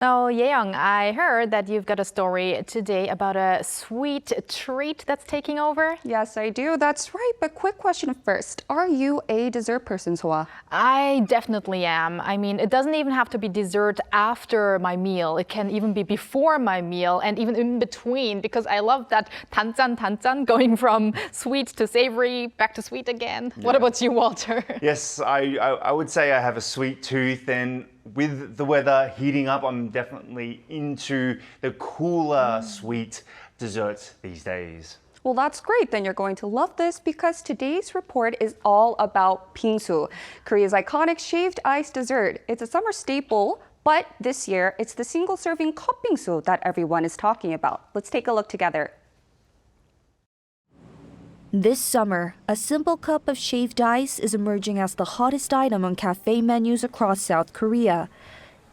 So, Yeong, I heard that you've got a story today about a sweet treat that's taking over. Yes, I do. That's right. But quick question first. Are you a dessert person, Soa? I definitely am. I mean, it doesn't even have to be dessert after my meal. It can even be before my meal and even in between because I love that 단짠 going from sweet to savory, back to sweet again. What about you, Walter? Yes, I would say I have a sweet tooth, and with the weather heating up, I'm definitely into the cooler sweet desserts these days. Well, that's great. Then you're going to love this because today's report is all about Bingsu, Korea's iconic shaved ice dessert. It's a summer staple, but this year it's the single-serving cup Bingsu that everyone is talking about. Let's take a look together. This summer, a simple cup of shaved ice is emerging as the hottest item on cafe menus across South Korea.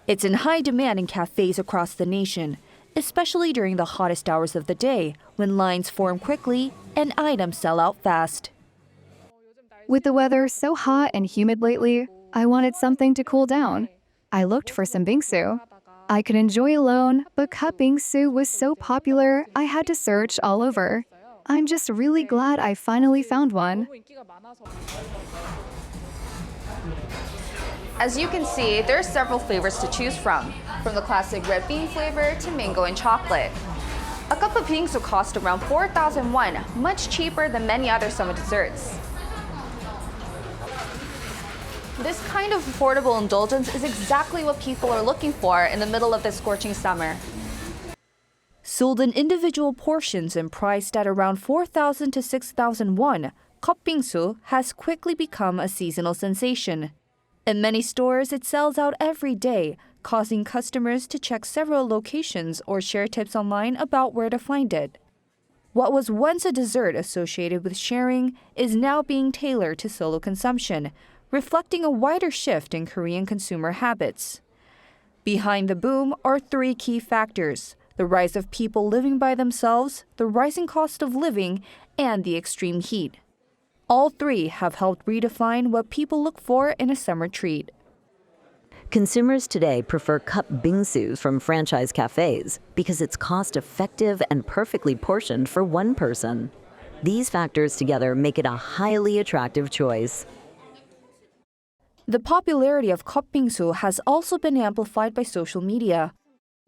It's in high demand in cafes across the nation, especially during the hottest hours of the day, when lines form quickly and items sell out fast. With the weather so hot and humid lately, I wanted something to cool down. I looked for some bingsu. I could enjoy alone, but cup bingsu was so popular, I had to search all over. I'm just really glad I finally found one. As you can see, there are several flavors to choose from the classic red bean flavor to mango and chocolate. A cup of bingsu costs around 4,000 won, much cheaper than many other summer desserts. This kind of affordable indulgence is exactly what people are looking for in the middle of this scorching summer. Sold in individual portions and priced at around 4,000 to 6,000 won, cup bingsu has quickly become a seasonal sensation. In many stores, it sells out every day, causing customers to check several locations or share tips online about where to find it. What was once a dessert associated with sharing is now being tailored to solo consumption, reflecting a wider shift in Korean consumer habits. Behind the boom are three key factors: the rise of people living by themselves, the rising cost of living, and the extreme heat. All three have helped redefine what people look for in a summer treat. Consumers today prefer cup bingsus from franchise cafes because it's cost-effective and perfectly portioned for one person. These factors together make it a highly attractive choice. The popularity of cup bingsu has also been amplified by social media.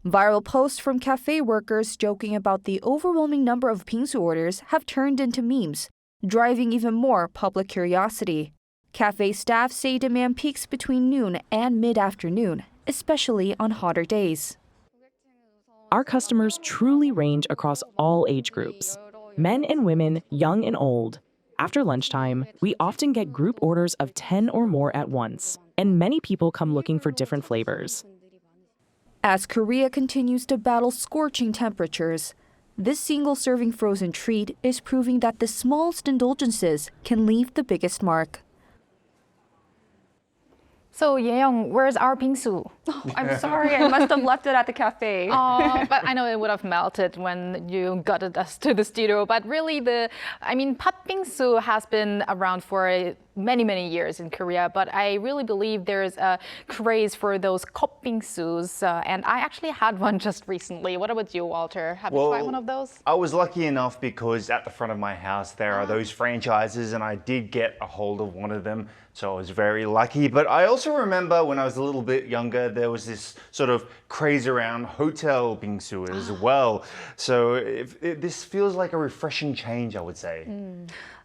Viral posts from cafe workers joking about the overwhelming number of bingsu orders have turned into memes, driving even more public curiosity. Cafe staff say demand peaks between noon and mid-afternoon, especially on hotter days. Our customers truly range across all age groups, men and women, young and old. After lunchtime, we often get group orders of 10 or more at once, and many people come looking for different flavors. As Korea continues to battle scorching temperatures, this single-serving frozen treat is proving that the smallest indulgences can leave the biggest mark. So, Yeong, where's our bingsu? Oh, I'm sorry, I must have left it at the cafe. Oh, but I know it would have melted when you got it to the studio. But really, pot bingsu has been around for many years in Korea. But I really believe there's a craze for those cup bingsus. And I actually had one just recently. What about you, Walter? Have you tried one of those? I was lucky enough because at the front of my house there are those franchises, and I did get a hold of one of them. So I was very lucky. But I also remember when I was a little bit younger, there was this sort of craze around hotel bingsu as well. So this feels like a refreshing change, I would say.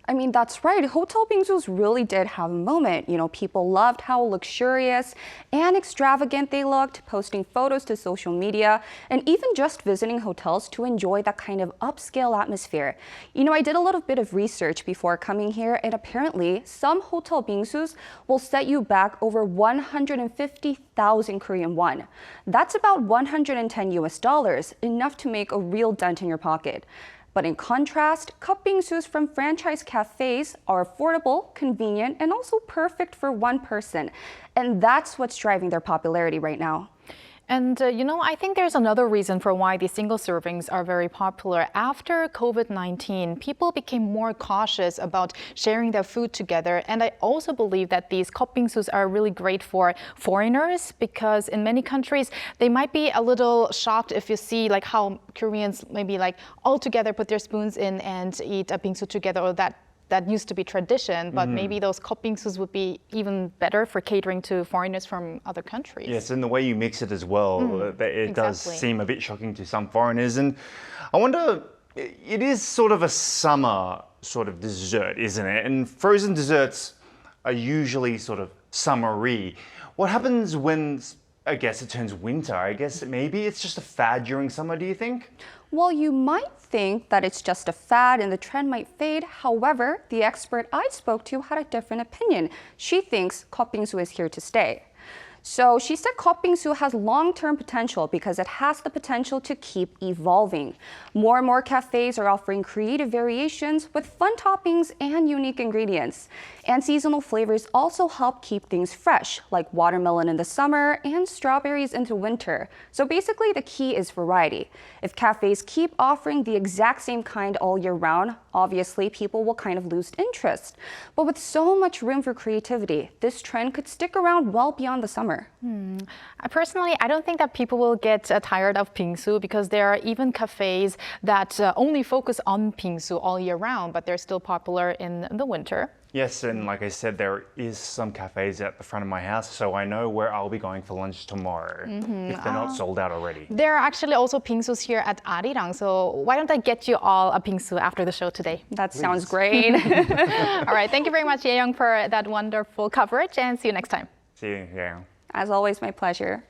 I mean, that's right. Hotel bingsus really did have a moment. You know, people loved how luxurious and extravagant they looked, posting photos to social media, and even just visiting hotels to enjoy that kind of upscale atmosphere. You know, I did a little bit of research before coming here, and apparently some hotel bingsus will set you back over 150,000 Korean won. That's about 110 US dollars, enough to make a real dent in your pocket. But in contrast, cup bingsus from franchise cafes are affordable, convenient, and also perfect for one person. And that's what's driving their popularity right now. And I think there's another reason for why these single servings are very popular. After COVID-19, people became more cautious about sharing their food together. And I also believe that these bingsus are really great for foreigners because in many countries, they might be a little shocked if you see like how Koreans maybe like all together put their spoons in and eat a bingsu together, or that used to be tradition, but maybe those bingsus would be even better for catering to foreigners from other countries. Yes, and the way you mix it as well, it does exactly. seem a bit shocking to some foreigners. And I wonder, it is sort of a summer sort of dessert, isn't it? And frozen desserts are usually sort of summery. What happens when, I guess, it turns winter? I guess maybe it's just a fad during summer, do you think? Well, you might think that it's just a fad and the trend might fade. However, the expert I spoke to had a different opinion. She thinks bingsu is here to stay. So she said bingsu has long-term potential because it has the potential to keep evolving. More and more cafes are offering creative variations with fun toppings and unique ingredients. And seasonal flavors also help keep things fresh, like watermelon in the summer and strawberries into winter. So basically, the key is variety. If cafes keep offering the exact same kind all year round, obviously people will kind of lose interest. But with so much room for creativity, this trend could stick around well beyond the summer. Personally, I don't think that people will get tired of bingsu because there are even cafes that only focus on bingsu all year round, but they're still popular in the winter. Yes, and like I said, there is some cafes at the front of my house, so I know where I'll be going for lunch tomorrow, if they're not sold out already. There are actually also bingsus here at Arirang, so why don't I get you all a bingsu after the show today? That sounds great. All right, thank you very much, Ye-young, for that wonderful coverage, and see you next time. See you, yeah. As always, my pleasure.